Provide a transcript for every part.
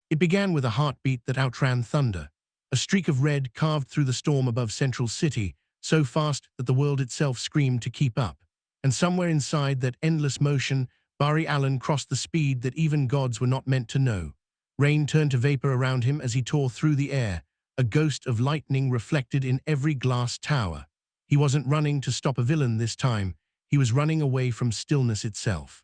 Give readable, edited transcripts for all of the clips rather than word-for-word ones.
It began with a heartbeat that outran thunder. A streak of red carved through the storm above Central City, so fast that the world itself screamed to keep up. And somewhere inside that endless motion, Barry Allen crossed the speed that even gods were not meant to know. Rain turned to vapor around him as he tore through the air, a ghost of lightning reflected in every glass tower. He wasn't running to stop a villain this time. He was running away from stillness itself.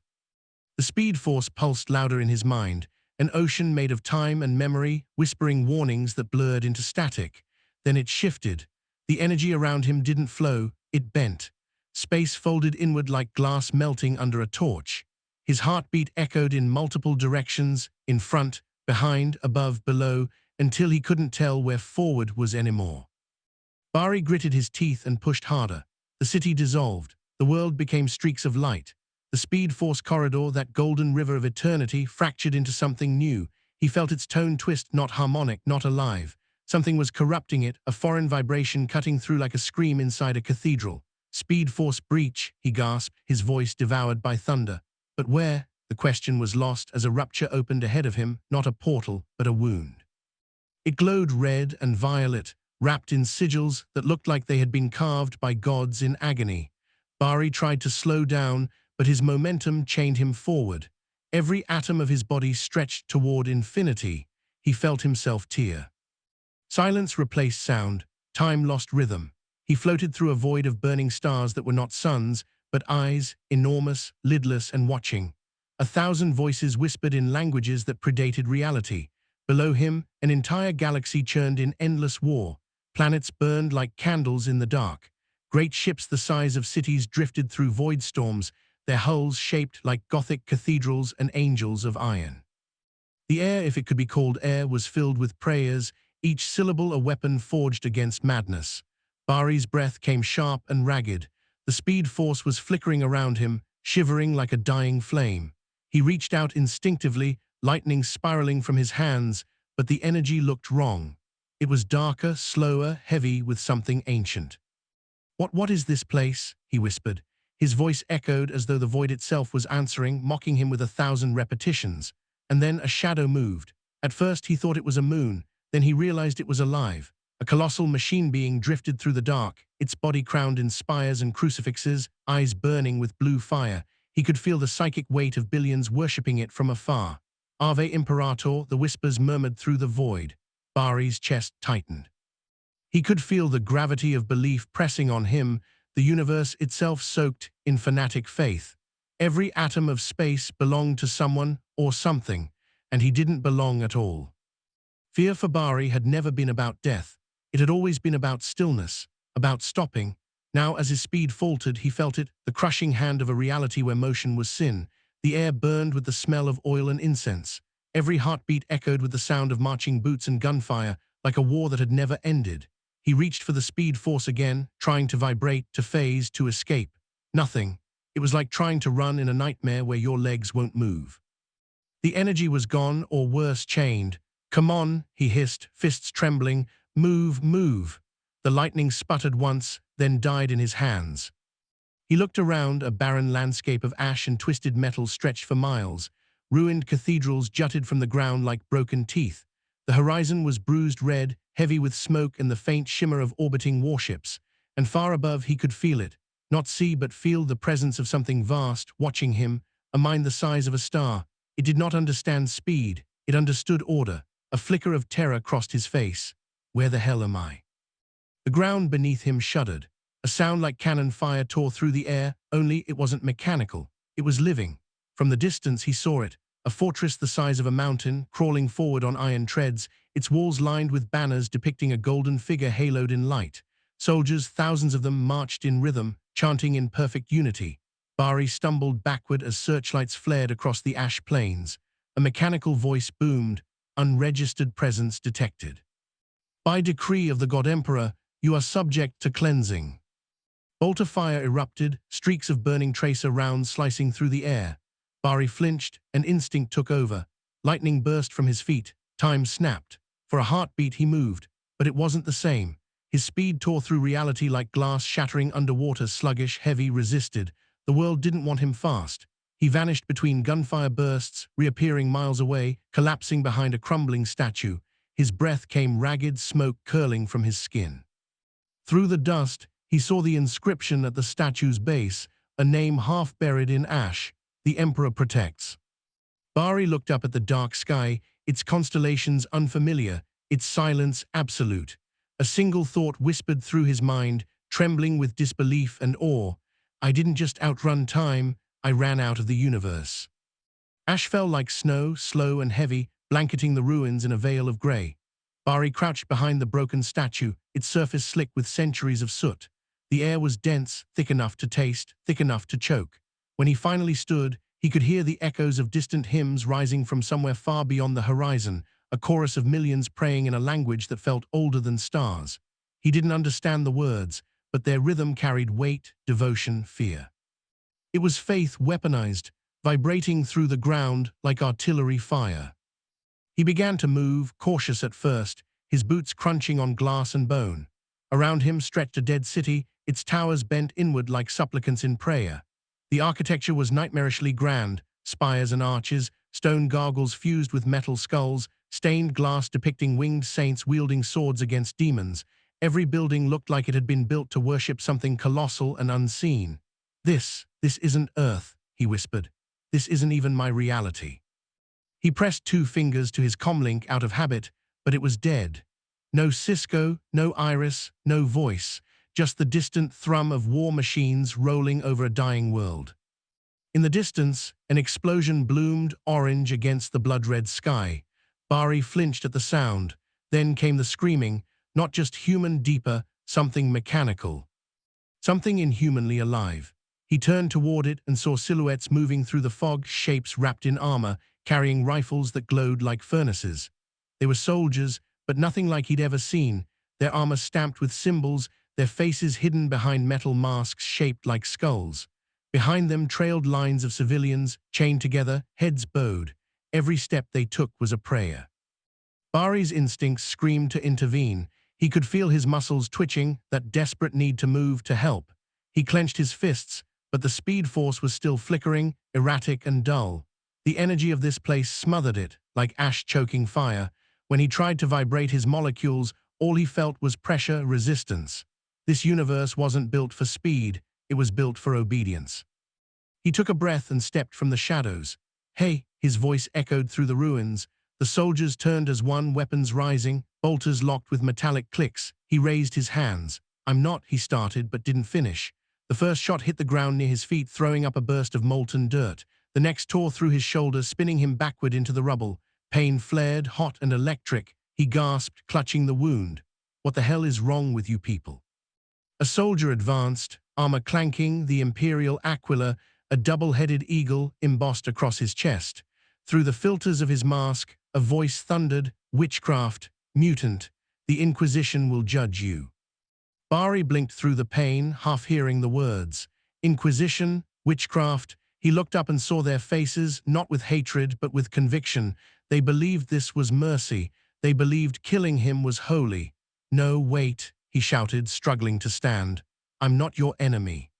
The speed force pulsed louder in his mind, an ocean made of time and memory, whispering warnings that blurred into static. Then it shifted. The energy around him didn't flow, it bent. Space folded inward like glass melting under a torch. His heartbeat echoed in multiple directions, in front, behind, above, below, until he couldn't tell where forward was anymore. Barry gritted his teeth and pushed harder. The city dissolved. The world became streaks of light. The Speed Force corridor, that golden river of eternity, fractured into something new. He felt its tone twist, not harmonic, not alive. Something was corrupting it, a foreign vibration cutting through like a scream inside a cathedral. Speed Force breach, he gasped, his voice devoured by thunder. But where? The question was lost as a rupture opened ahead of him, not a portal, but a wound. It glowed red and violet, wrapped in sigils that looked like they had been carved by gods in agony. Barry tried to slow down, but his momentum chained him forward. Every atom of his body stretched toward infinity. He felt himself tear. Silence replaced sound. Time lost rhythm. He floated through a void of burning stars that were not suns, but eyes, enormous, lidless, and watching. 1,000 voices whispered in languages that predated reality. Below him, an entire galaxy churned in endless war. Planets burned like candles in the dark. Great ships the size of cities drifted through void storms, their hulls shaped like Gothic cathedrals and angels of iron. The air, if it could be called air, was filled with prayers, each syllable a weapon forged against madness. Barry's breath came sharp and ragged. The speed force was flickering around him, shivering like a dying flame. He reached out instinctively, lightning spiraling from his hands, but the energy looked wrong. It was darker, slower, heavy with something ancient. What is this place?" he whispered. His voice echoed as though the void itself was answering, mocking him with 1,000 repetitions. And then a shadow moved. At first he thought it was a moon, then he realized it was alive. A colossal machine being drifted through the dark, its body crowned in spires and crucifixes, eyes burning with blue fire. He could feel the psychic weight of billions worshipping it from afar. "Ave Imperator," the whispers murmured through the void. Barry's chest tightened. He could feel the gravity of belief pressing on him, the universe itself soaked in fanatic faith. Every atom of space belonged to someone or something, and he didn't belong at all. Fear for Barry had never been about death. It had always been about stillness, about stopping. Now, as his speed faltered, he felt it, the crushing hand of a reality where motion was sin. The air burned with the smell of oil and incense. Every heartbeat echoed with the sound of marching boots and gunfire, like a war that had never ended. He reached for the speed force again, trying to vibrate, to phase, to escape. Nothing. It was like trying to run in a nightmare where your legs won't move. The energy was gone, or worse, chained. "Come on," he hissed, fists trembling. "Move, move." The lightning sputtered once, then died in his hands. He looked around, a barren landscape of ash and twisted metal stretched for miles. Ruined cathedrals jutted from the ground like broken teeth. The horizon was bruised red, heavy with smoke and the faint shimmer of orbiting warships. And far above he could feel it. Not see but feel the presence of something vast, watching him, a mind the size of a star. It did not understand speed. It understood order. A flicker of terror crossed his face. "Where the hell am I?" The ground beneath him shuddered. A sound like cannon fire tore through the air, only it wasn't mechanical. It was living. From the distance he saw it, a fortress the size of a mountain, crawling forward on iron treads, its walls lined with banners depicting a golden figure haloed in light. Soldiers, thousands of them, marched in rhythm, chanting in perfect unity. Barry stumbled backward as searchlights flared across the ash plains. A mechanical voice boomed, "Unregistered presence detected. By decree of the God Emperor, you are subject to cleansing." Bolt of fire erupted, streaks of burning tracer rounds slicing through the air. Barry flinched, and instinct took over. Lightning burst from his feet. Time snapped. For a heartbeat he moved, but it wasn't the same. His speed tore through reality like glass shattering underwater, sluggish, heavy, resisted. The world didn't want him fast. He vanished between gunfire bursts, reappearing miles away, collapsing behind a crumbling statue. His breath came ragged smoke curling from his skin. Through the dust, he saw the inscription at the statue's base, a name half buried in ash: "The Emperor Protects." Bari looked up at the dark sky, its constellations unfamiliar, its silence absolute. A single thought whispered through his mind, trembling with disbelief and awe: "I didn't just outrun time, I ran out of the universe." Ash fell like snow, slow and heavy, blanketing the ruins in a veil of grey. Bari crouched behind the broken statue, its surface slick with centuries of soot. The air was dense, thick enough to taste, thick enough to choke. When he finally stood, he could hear the echoes of distant hymns rising from somewhere far beyond the horizon, a chorus of millions praying in a language that felt older than stars. He didn't understand the words, but their rhythm carried weight, devotion, fear. It was faith weaponized, vibrating through the ground like artillery fire. He began to move, cautious at first, his boots crunching on glass and bone. Around him stretched a dead city, its towers bent inward like supplicants in prayer. The architecture was nightmarishly grand: spires and arches, stone gargoyles fused with metal skulls, stained glass depicting winged saints wielding swords against demons. Every building looked like it had been built to worship something colossal and unseen. This isn't Earth," he whispered. "This isn't even my reality." He pressed 2 fingers to his comlink out of habit, but it was dead. No Cisco, no iris, no voice, just the distant thrum of war machines rolling over a dying world. In the distance, an explosion bloomed orange against the blood-red sky. Bari flinched at the sound. Then came the screaming, not just human, deeper, something mechanical. Something inhumanly alive. He turned toward it and saw silhouettes moving through the fog, shapes wrapped in armor, carrying rifles that glowed like furnaces. They were soldiers, but nothing like he'd ever seen, their armor stamped with symbols, their faces hidden behind metal masks shaped like skulls. Behind them trailed lines of civilians, chained together, heads bowed. Every step they took was a prayer. Bari's instincts screamed to intervene. He could feel his muscles twitching, that desperate need to move, to help. He clenched his fists, but the speed force was still flickering, erratic and dull. The energy of this place smothered it, like ash choking fire. When he tried to vibrate his molecules, all he felt was pressure, resistance. This universe wasn't built for speed, it was built for obedience. He took a breath and stepped from the shadows. "Hey," his voice echoed through the ruins. The soldiers turned as one, weapons rising, bolters locked with metallic clicks. He raised his hands. "I'm not," he started, but didn't finish. The first shot hit the ground near his feet, throwing up a burst of molten dirt. The next tore through his shoulder, spinning him backward into the rubble. Pain flared, hot and electric. He gasped, clutching the wound. "What the hell is wrong with you people?" A soldier advanced, armor clanking, the imperial aquila, a double-headed eagle embossed across his chest. Through the filters of his mask, a voice thundered: "Witchcraft, mutant, the Inquisition will judge you." Bari blinked through the pain, half hearing the words. Inquisition, witchcraft. He looked up and saw their faces, not with hatred, but with conviction. They believed this was mercy. They believed killing him was holy. "No, wait," he shouted, struggling to stand. "I'm not your enemy."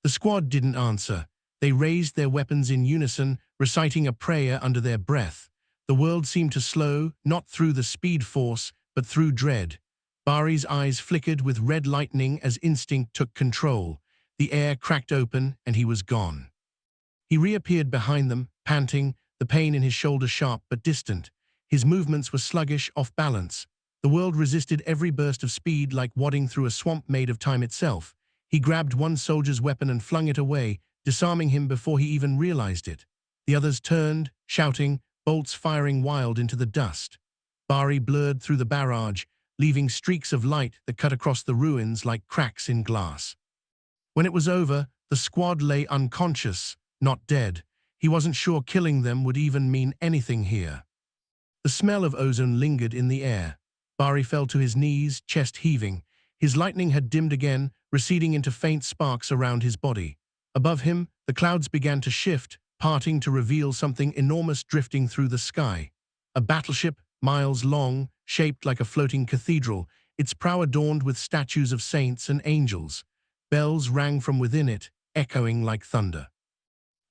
The squad didn't answer. They raised their weapons in unison, reciting a prayer under their breath. The world seemed to slow, not through the speed force, but through dread. Bari's eyes flickered with red lightning as instinct took control. The air cracked open, and he was gone. He reappeared behind them, panting, the pain in his shoulder sharp but distant. His movements were sluggish, off balance. The world resisted every burst of speed like wadding through a swamp made of time itself. He grabbed one soldier's weapon and flung it away, disarming him before he even realized it. The others turned, shouting, bolts firing wild into the dust. Bari blurred through the barrage, leaving streaks of light that cut across the ruins like cracks in glass. When it was over, the squad lay unconscious, not dead. He wasn't sure killing them would even mean anything here. The smell of ozone lingered in the air. Bari fell to his knees, chest heaving. His lightning had dimmed again, receding into faint sparks around his body. Above him, the clouds began to shift, parting to reveal something enormous drifting through the sky. A battleship, miles long, shaped like a floating cathedral, its prow adorned with statues of saints and angels. Bells rang from within it, echoing like thunder.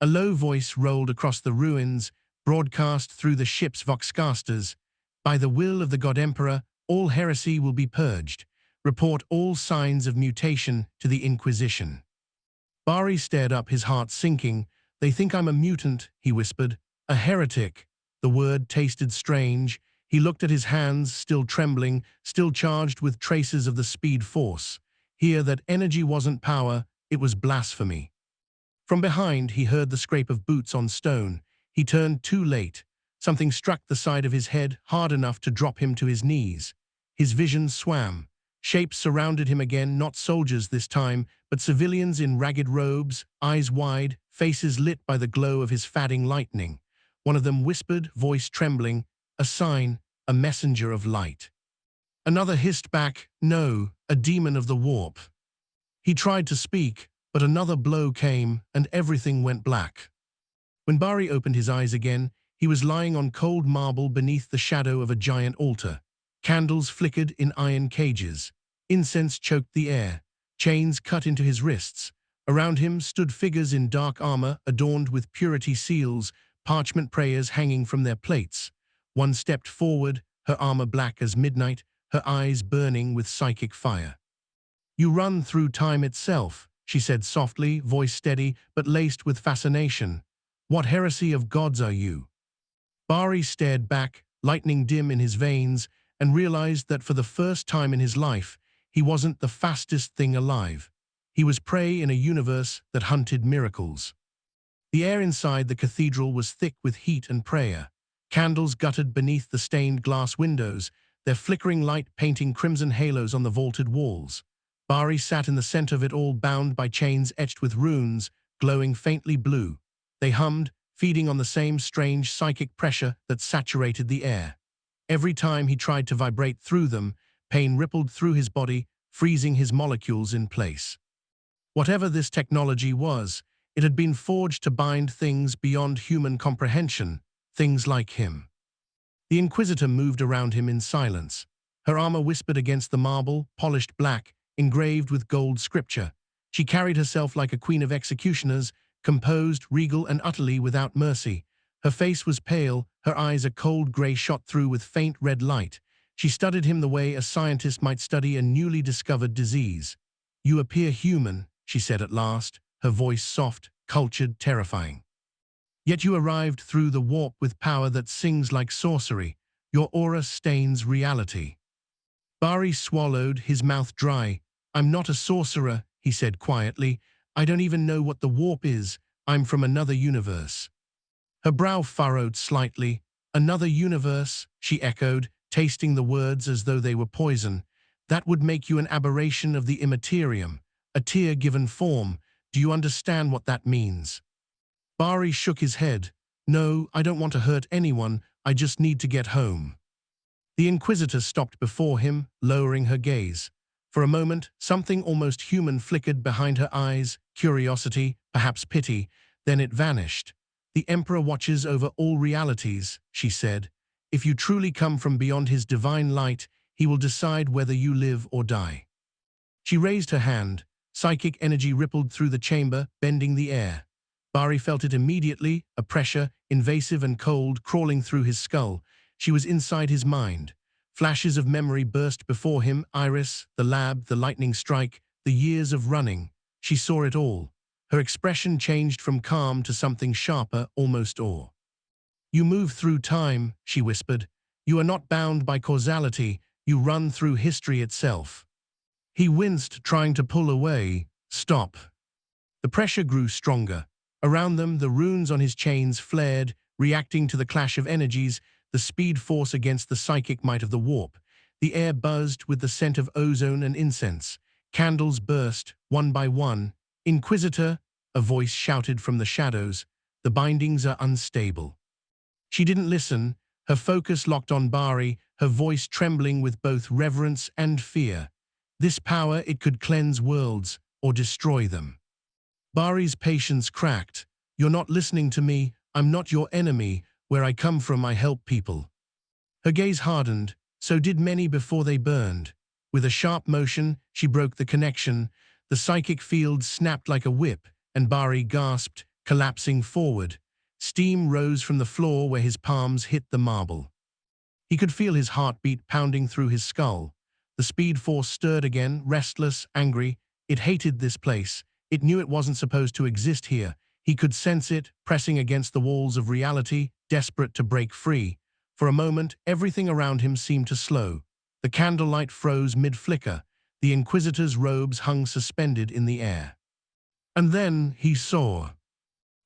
A low voice rolled across the ruins, broadcast through the ship's voxcasters. By the will of the God Emperor, all heresy will be purged. Report all signs of mutation to the Inquisition. Bari stared up, his heart sinking. They think I'm a mutant, he whispered. A heretic. The word tasted strange. He looked at his hands, still trembling, still charged with traces of the speed force. Here, that energy wasn't power, it was blasphemy. From behind, he heard the scrape of boots on stone. He turned too late. Something struck the side of his head, hard enough to drop him to his knees. His vision swam. Shapes surrounded him again, not soldiers this time, but civilians in ragged robes, eyes wide, faces lit by the glow of his fading lightning. One of them whispered, voice trembling, a sign, a messenger of light. Another hissed back, no, a demon of the warp. He tried to speak, but another blow came, and everything went black. When Bari opened his eyes again, he was lying on cold marble beneath the shadow of a giant altar. Candles flickered in iron cages. Incense choked the air. Chains cut into his wrists. Around him stood figures in dark armor adorned with purity seals, parchment prayers hanging from their plates. One stepped forward, her armor black as midnight, her eyes burning with psychic fire. "You run through time itself," she said softly, voice steady but laced with fascination. "What heresy of gods are you?" Bari stared back, lightning dim in his veins, and realized that for the first time in his life, he wasn't the fastest thing alive. He was prey in a universe that hunted miracles. The air inside the cathedral was thick with heat and prayer. Candles guttered beneath the stained glass windows, their flickering light painting crimson halos on the vaulted walls. Bari sat in the center of it all, bound by chains etched with runes, glowing faintly blue. They hummed, feeding on the same strange psychic pressure that saturated the air. Every time he tried to vibrate through them, pain rippled through his body, freezing his molecules in place. Whatever this technology was, it had been forged to bind things beyond human comprehension, things like him. The Inquisitor moved around him in silence. Her armor whispered against the marble, polished black, engraved with gold scripture. She carried herself like a queen of executioners, composed, regal, and utterly without mercy. Her face was pale, her eyes a cold gray shot through with faint red light. She studied him the way a scientist might study a newly discovered disease. "You appear human," she said at last, her voice soft, cultured, terrifying. "Yet you arrived through the warp with power that sings like sorcery. Your aura stains reality." Bari swallowed, his mouth dry. "I'm not a sorcerer," he said quietly. "I don't even know what the warp is. I'm from another universe." Her brow furrowed slightly. "Another universe," she echoed, tasting the words as though they were poison. "That would make you an aberration of the immaterium, a tear-given form. Do you understand what that means?" Bari shook his head. "No, I don't want to hurt anyone. I just need to get home." The Inquisitor stopped before him, lowering her gaze. For a moment, something almost human flickered behind her eyes, curiosity, perhaps pity. Then it vanished. "The Emperor watches over all realities," she said. "If you truly come from beyond his divine light, he will decide whether you live or die." She raised her hand. Psychic energy rippled through the chamber, bending the air. Bari felt it immediately, a pressure, invasive and cold, crawling through his skull. She was inside his mind. Flashes of memory burst before him, Iris, the lab, the lightning strike, the years of running. She saw it all. Her expression changed from calm to something sharper, almost awe. "You move through time," she whispered. "You are not bound by causality. You run through history itself." He winced, trying to pull away. "Stop." The pressure grew stronger. Around them, the runes on his chains flared, reacting to the clash of energies, the speed force against the psychic might of the warp. The air buzzed with the scent of ozone and incense. Candles burst, one by one. "Inquisitor," a voice shouted from the shadows, "the bindings are unstable." She didn't listen, her focus locked on Bari, her voice trembling with both reverence and fear. This power, it could cleanse worlds or destroy them. Bari's patience cracked. "You're not listening to me. I'm not your enemy. Where I come from, I help people." Her gaze hardened. So did many before they burned. With a sharp motion, she broke the connection. The psychic field snapped like a whip, and Bari gasped, collapsing forward. Steam rose from the floor where his palms hit the marble. He could feel his heartbeat pounding through his skull. The speed force stirred again, restless, angry. It hated this place. It knew it wasn't supposed to exist here. He could sense it, pressing against the walls of reality, desperate to break free. For a moment, everything around him seemed to slow. The candlelight froze mid-flicker. The Inquisitor's robes hung suspended in the air. And then he saw.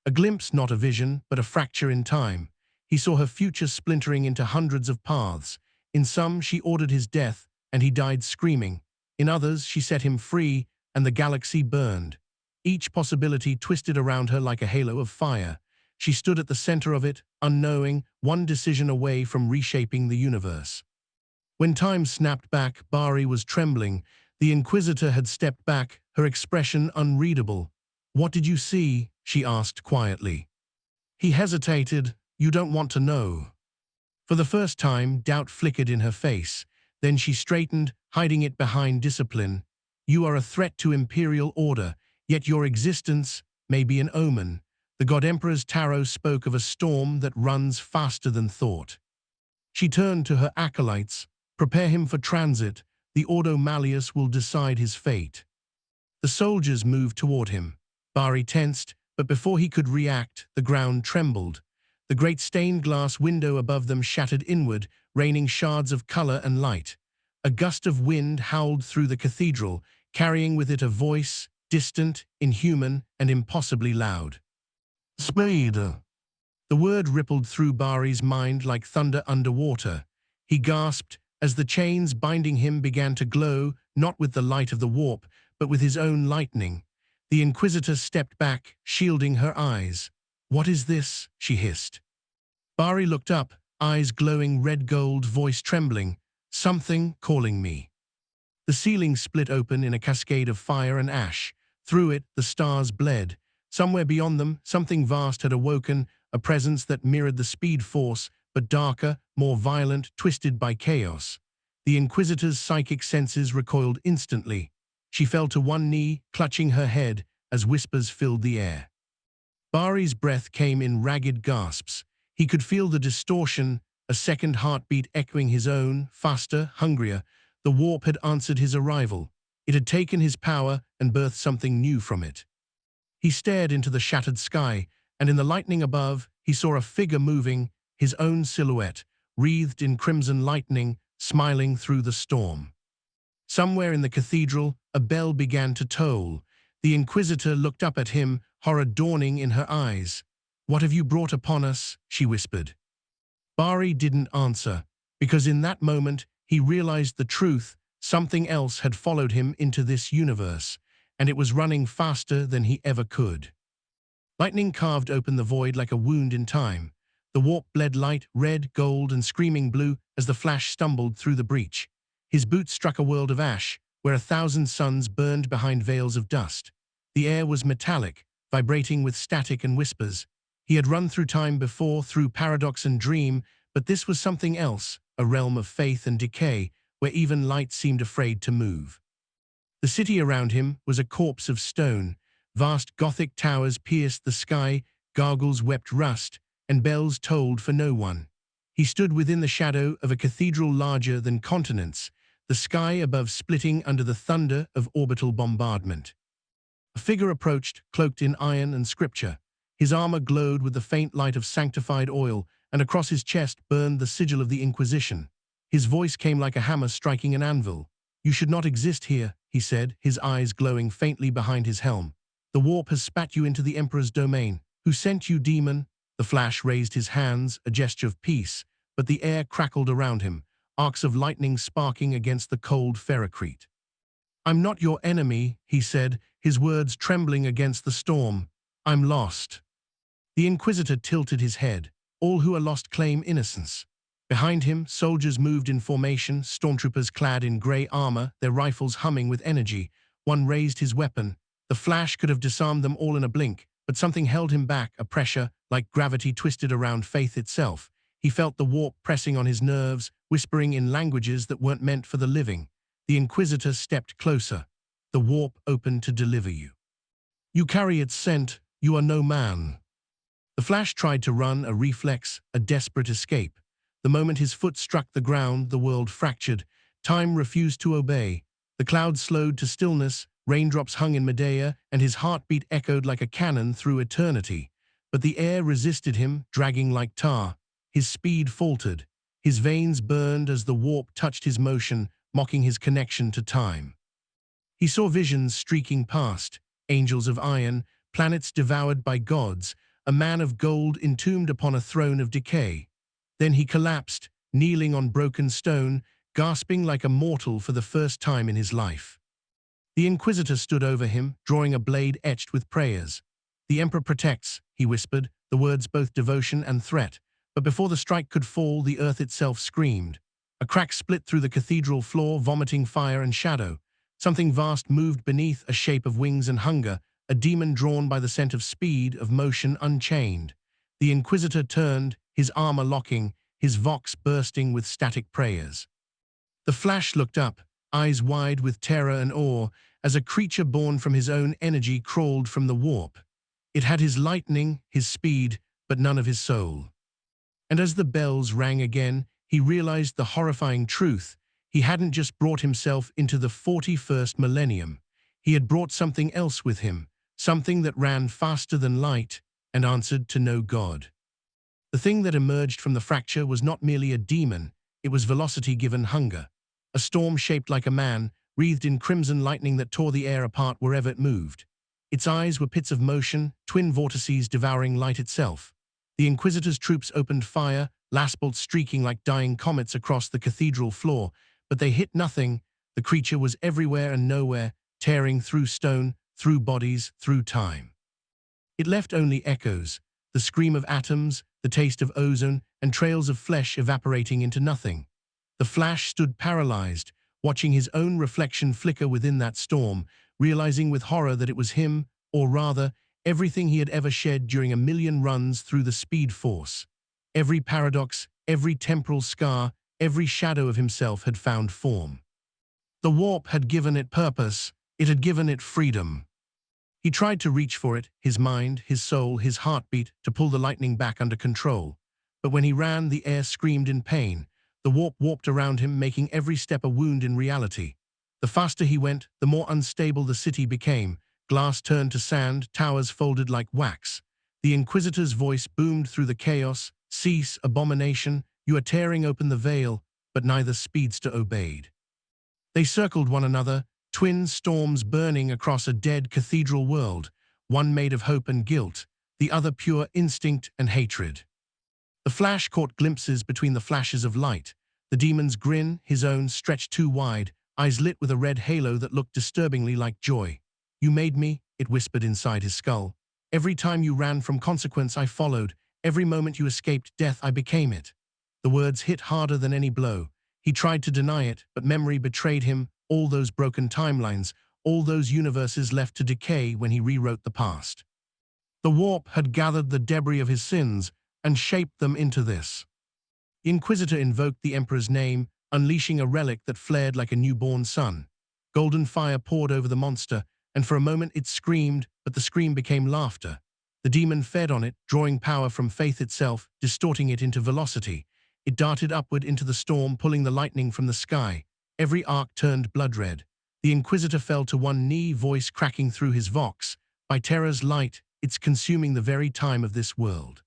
A glimpse, not a vision, but a fracture in time. He saw her future splintering into hundreds of paths. In some, she ordered his death, and he died screaming. In others, she set him free, and the galaxy burned. Each possibility twisted around her like a halo of fire. She stood at the center of it, unknowing, one decision away from reshaping the universe. When time snapped back, Bari was trembling. The Inquisitor had stepped back, her expression unreadable. "What did you see?" she asked quietly. He hesitated. "You don't want to know." For the first time, doubt flickered in her face. Then she straightened, hiding it behind discipline. "You are a threat to imperial order, yet your existence may be an omen." The God Emperor's tarot spoke of a storm that runs faster than thought. She turned to her acolytes. "Prepare him for transit. The Ordo Malleus will decide his fate." The soldiers moved toward him. Bari tensed, but before he could react, the ground trembled. The great stained glass window above them shattered inward, raining shards of color and light. A gust of wind howled through the cathedral, carrying with it a voice, distant, inhuman, and impossibly loud. "Speed." The word rippled through Bari's mind like thunder underwater. He gasped as the chains binding him began to glow, not with the light of the warp, but with his own lightning. The Inquisitor stepped back, shielding her eyes. "What is this?" she hissed. Bari looked up, eyes glowing red gold, voice trembling. "Something calling me." The ceiling split open in a cascade of fire and ash. Through it, the stars bled. Somewhere beyond them, something vast had awoken, a presence that mirrored the speed force, but darker, more violent, twisted by chaos. The Inquisitor's psychic senses recoiled instantly. She fell to one knee, clutching her head, as whispers filled the air. Bari's breath came in ragged gasps. He could feel the distortion, a second heartbeat echoing his own, faster, hungrier. The warp had answered his arrival. It had taken his power and birthed something new from it. He stared into the shattered sky, and in the lightning above, he saw a figure moving, his own silhouette, wreathed in crimson lightning, smiling through the storm. Somewhere in the cathedral, a bell began to toll. The Inquisitor looked up at him, horror dawning in her eyes. "What have you brought upon us?" she whispered. Bari didn't answer, because in that moment, he realized the truth. Something else had followed him into this universe, and it was running faster than he ever could. Lightning carved open the void like a wound in time. The warp bled light, red, gold, and screaming blue as the Flash stumbled through the breach. His boots struck a world of ash, where 1,000 suns burned behind veils of dust. The air was metallic, vibrating with static and whispers. He had run through time before, through paradox and dream, but this was something else, a realm of faith and decay, where even light seemed afraid to move. The city around him was a corpse of stone. Vast Gothic towers pierced the sky, gargoyles wept rust, and bells tolled for no one. He stood within the shadow of a cathedral larger than continents, the sky above splitting under the thunder of orbital bombardment. A figure approached, cloaked in iron and scripture. His armor glowed with the faint light of sanctified oil, and across his chest burned the sigil of the Inquisition. His voice came like a hammer striking an anvil. "You should not exist here," he said, his eyes glowing faintly behind his helm. "The warp has spat you into the Emperor's domain. Who sent you, demon?" The Flash raised his hands, a gesture of peace, but the air crackled around him, arcs of lightning sparking against the cold ferrocrete. "I'm not your enemy," he said, his words trembling against the storm. "I'm lost." The Inquisitor tilted his head. "All who are lost claim innocence." Behind him, soldiers moved in formation, stormtroopers clad in gray armor, their rifles humming with energy. One raised his weapon. The Flash could have disarmed them all in a blink, but something held him back, a pressure, like gravity twisted around faith itself. He felt the warp pressing on his nerves, whispering in languages that weren't meant for the living. The Inquisitor stepped closer. "The warp opened to deliver you. You carry its scent, you are no man." The Flash tried to run, a reflex, a desperate escape. The moment his foot struck the ground, the world fractured. Time refused to obey. The clouds slowed to stillness, raindrops hung in midair, and his heartbeat echoed like a cannon through eternity. But the air resisted him, dragging like tar. His speed faltered. His veins burned as the warp touched his motion, mocking his connection to time. He saw visions streaking past, angels of iron, planets devoured by gods, a man of gold entombed upon a throne of decay. Then he collapsed, kneeling on broken stone, gasping like a mortal for the first time in his life. The Inquisitor stood over him, drawing a blade etched with prayers. "The Emperor protects," he whispered, the words both devotion and threat. But before the strike could fall, the earth itself screamed. A crack split through the cathedral floor, vomiting fire and shadow. Something vast moved beneath, a shape of wings and hunger, a demon drawn by the scent of speed, of motion unchained. The Inquisitor turned, his armor locking, his vox bursting with static prayers. The Flash looked up, eyes wide with terror and awe, as a creature born from his own energy crawled from the warp. It had his lightning, his speed, but none of his soul. And as the bells rang again, he realized the horrifying truth. He hadn't just brought himself into the 41st millennium. He had brought something else with him, something that ran faster than light and answered to no god. The thing that emerged from the fracture was not merely a demon, it was velocity given hunger. A storm shaped like a man, wreathed in crimson lightning that tore the air apart wherever it moved. Its eyes were pits of motion, twin vortices devouring light itself. The Inquisitor's troops opened fire, last bolts streaking like dying comets across the cathedral floor, but they hit nothing. The creature was everywhere and nowhere, tearing through stone, through bodies, through time. It left only echoes, the scream of atoms, the taste of ozone, and trails of flesh evaporating into nothing. The Flash stood paralyzed, watching his own reflection flicker within that storm, realizing with horror that it was him, or rather, everything he had ever shed during a million runs through the Speed Force. Every paradox, every temporal scar, every shadow of himself had found form. The warp had given it purpose, it had given it freedom. He tried to reach for it, his mind, his soul, his heartbeat, to pull the lightning back under control. But when he ran, the air screamed in pain. The warp warped around him, making every step a wound in reality. The faster he went, the more unstable the city became. Glass turned to sand, towers folded like wax. The Inquisitor's voice boomed through the chaos. "Cease, abomination, you are tearing open the veil," but neither speedster obeyed. They circled one another, twin storms burning across a dead cathedral world, one made of hope and guilt, the other pure instinct and hatred. The Flash caught glimpses between the flashes of light. The demon's grin, his own, stretched too wide, eyes lit with a red halo that looked disturbingly like joy. "You made me," it whispered inside his skull. "Every time you ran from consequence, I followed. Every moment you escaped death, I became it." The words hit harder than any blow. He tried to deny it, but memory betrayed him, all those broken timelines, all those universes left to decay when he rewrote the past. The warp had gathered the debris of his sins and shaped them into this. The Inquisitor invoked the Emperor's name, unleashing a relic that flared like a newborn sun. Golden fire poured over the monster, and for a moment it screamed, but the scream became laughter. The demon fed on it, drawing power from faith itself, distorting it into velocity. It darted upward into the storm, pulling the lightning from the sky. Every arc turned blood red. The Inquisitor fell to one knee, voice cracking through his vox. "By terror's light, it's consuming the very time of this world."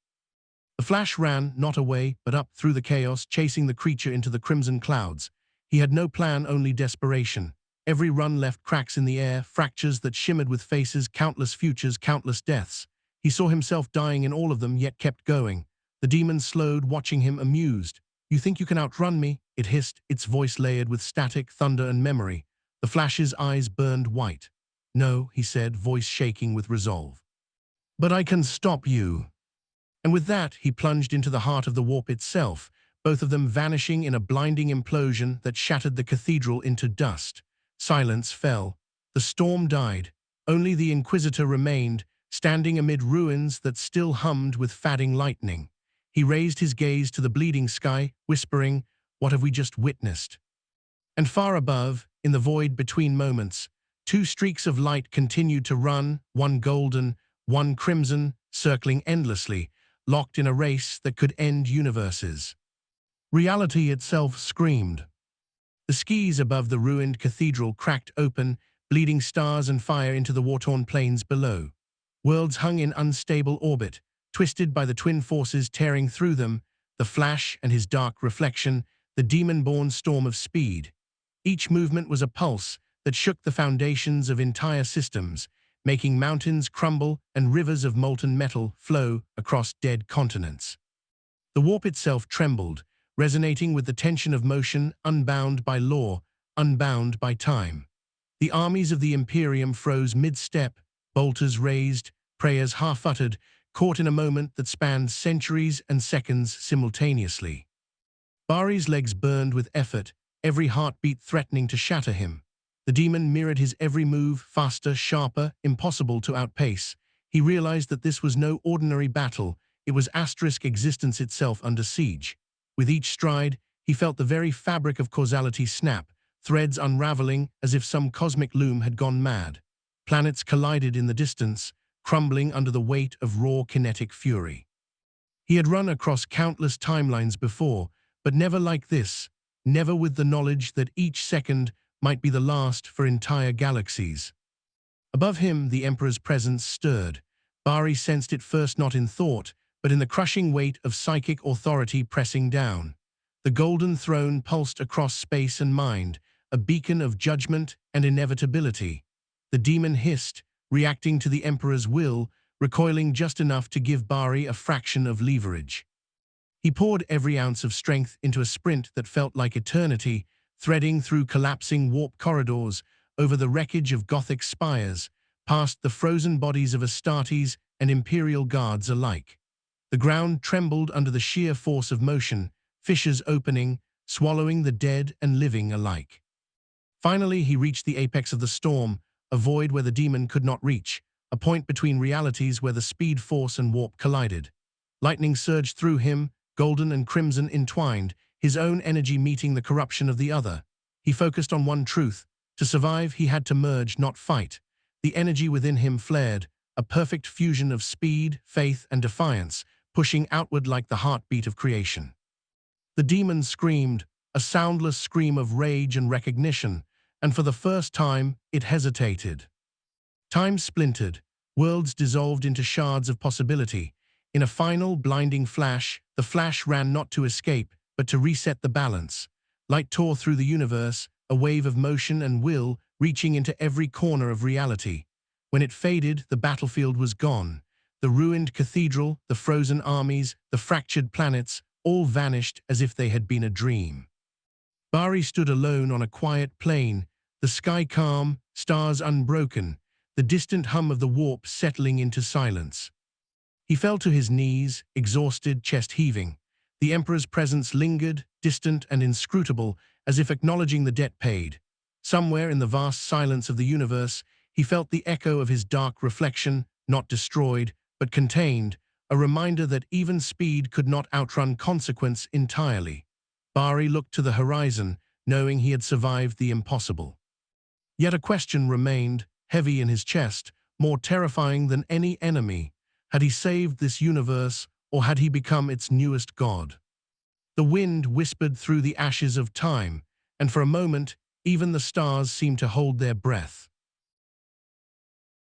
The Flash ran, not away, but up through the chaos, chasing the creature into the crimson clouds. He had no plan, only desperation. Every run left cracks in the air, fractures that shimmered with faces, countless futures, countless deaths. He saw himself dying in all of them, yet kept going. The demon slowed, watching him, amused. "You think you can outrun me?" it hissed, its voice layered with static, thunder, and memory. The Flash's eyes burned white. "No," he said, voice shaking with resolve. "But I can stop you." And with that, he plunged into the heart of the warp itself, both of them vanishing in a blinding implosion that shattered the cathedral into dust. Silence fell. The storm died. Only the Inquisitor remained, standing amid ruins that still hummed with fading lightning. He raised his gaze to the bleeding sky, whispering, "What have we just witnessed?" And far above, in the void between moments, two streaks of light continued to run, one golden, one crimson, circling endlessly, locked in a race that could end universes. Reality itself screamed. The skies above the ruined cathedral cracked open, bleeding stars and fire into the war-torn plains below. Worlds hung in unstable orbit, twisted by the twin forces tearing through them, the Flash and his dark reflection, the demon-born storm of speed. Each movement was a pulse that shook the foundations of entire systems, making mountains crumble and rivers of molten metal flow across dead continents. The warp itself trembled, resonating with the tension of motion unbound by law, unbound by time. The armies of the Imperium froze mid-step, bolters raised, prayers half-uttered, caught in a moment that spanned centuries and seconds simultaneously. Bari's legs burned with effort, every heartbeat threatening to shatter him. The demon mirrored his every move, faster, sharper, impossible to outpace. He realized that this was no ordinary battle, it was asterisk existence itself under siege. With each stride, he felt the very fabric of causality snap, threads unraveling as if some cosmic loom had gone mad. Planets collided in the distance, crumbling under the weight of raw kinetic fury. He had run across countless timelines before, but never like this, never with the knowledge that each second might be the last for entire galaxies. Above him, the Emperor's presence stirred. Bari sensed it first not in thought, but in the crushing weight of psychic authority pressing down. The golden throne pulsed across space and mind, a beacon of judgment and inevitability. The demon hissed, reacting to the Emperor's will, recoiling just enough to give Bari a fraction of leverage. He poured every ounce of strength into a sprint that felt like eternity, threading through collapsing warp corridors, over the wreckage of Gothic spires, past the frozen bodies of Astartes and Imperial guards alike. The ground trembled under the sheer force of motion, fissures opening, swallowing the dead and living alike. Finally, he reached the apex of the storm, a void where the demon could not reach, a point between realities where the speed force and warp collided. Lightning surged through him, golden and crimson entwined, his own energy meeting the corruption of the other. He focused on one truth: to survive, he had to merge, not fight. The energy within him flared, a perfect fusion of speed, faith, and defiance, pushing outward like the heartbeat of creation. The demon screamed, a soundless scream of rage and recognition, and for the first time, it hesitated. Time splintered, worlds dissolved into shards of possibility. In a final, blinding flash, the Flash ran not to escape, but to reset the balance. Light tore through the universe, a wave of motion and will reaching into every corner of reality. When it faded, the battlefield was gone. The ruined cathedral, the frozen armies, the fractured planets, all vanished as if they had been a dream. Bari stood alone on a quiet plain, the sky calm, stars unbroken, the distant hum of the warp settling into silence. He fell to his knees, exhausted, chest heaving. The Emperor's presence lingered, distant and inscrutable, as if acknowledging the debt paid. Somewhere in the vast silence of the universe, he felt the echo of his dark reflection, not destroyed, but contained, a reminder that even speed could not outrun consequence entirely. Bari looked to the horizon, knowing he had survived the impossible. Yet a question remained, heavy in his chest, more terrifying than any enemy. Had he saved this universe, or had he become its newest god? The wind whispered through the ashes of time, and for a moment, even the stars seemed to hold their breath.